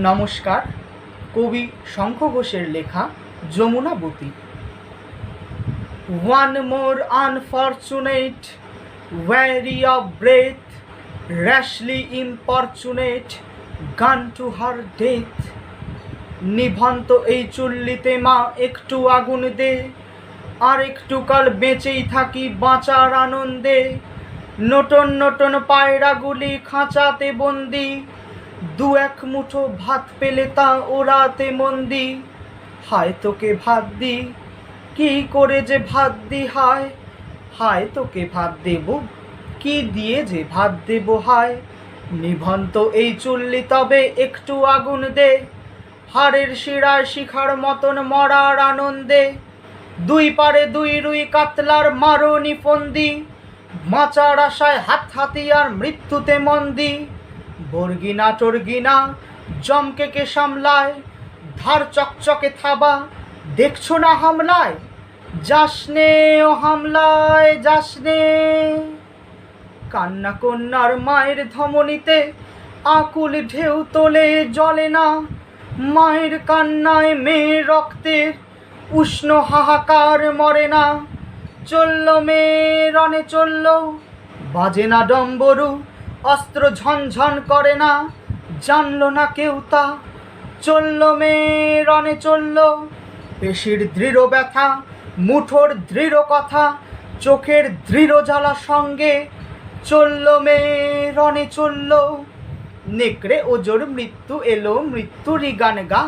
নমস্কার। কবি শঙ্খ ঘোষের লেখা Jamunabati. One more unfortunate, weary of breath, rashly importunate, gone to her death। নিভন্ত এই চুল্লিতে মা একটু আগুন দে, আর একটু কাল বেঁচেই থাকি বাঁচার আনন্দে। নটন নটন পায়রাগুলি খাঁচাতে বন্দি, দু এক মুঠো ভাত পেলে তা ওরাতে মন্দি। হায় তোকে ভাত দি, কি করে যে ভাত দি হায়, হায় তোকে ভাত দেব, কি দিয়ে যে ভাত দেব হায়। নিভন্ত এই চুল্লি তবে একটু আগুন দে, হাড়ের শিরায় শিখার মতন মরার আনন্দে। দুই পারে দুই রুই কাতলার মারণি ফন্দি, বাঁচার আশায় হাত হাতিয়ার মৃত্যুতে মন্দি। বর্গিনা টর্গিনা জমকে কে সামলায়, ধার চকচকে থাবা দেখছো না হামলায়। যাসনে ও হামলায় যাসনে। কান্না কন্যার মায়ের ধমনীতে আকুল ঢেউ তোলে জ্বলে না, মায়ের কান্নায় মেয়ের রক্তের উষ্ণ হাহাকার মরে না। চলল মেয়ে রণে চলল, বাজে না ডম্বরু, অস্ত্র ঝনঝন করে না, জানল না কেউ তা। চলল মেয়ে রণে চলল, পেশির দৃঢ় ব্যথা, মুঠোর দৃঢ় কথা, চোখের দৃঢ় জ্বালা সঙ্গে। চলল মেয়ে রণে চলল, নেকড়ে ওজোর মৃত্যু এলো মৃত্যুরই গান গা।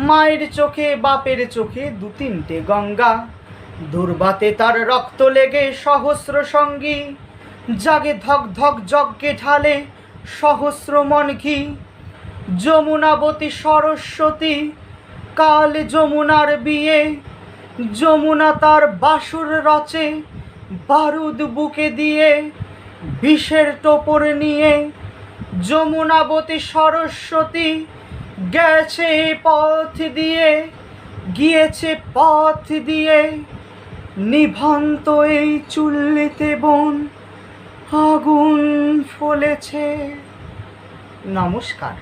মায়ের চোখে বাপের চোখে দু তিনটে গঙ্গা, দুর্বাতে তার রক্ত লেগে সহস্র সঙ্গী। জাগে ধক ধক যজ্ঞে ঢালে সহস্র মন ঘি। যমুনাবতী সরস্বতী, কাল যমুনার বিয়ে। যমুনা তার বাসুর রচে বারুদ বুকে দিয়ে, বিষের টোপর নিয়ে। যমুনাবতী সরস্বতী গেছে পথ দিয়ে, গিয়েছে পথ দিয়ে। নিভন্ত এই চুল্লিতে বোন আগুন ফলেছে। নমস্কার।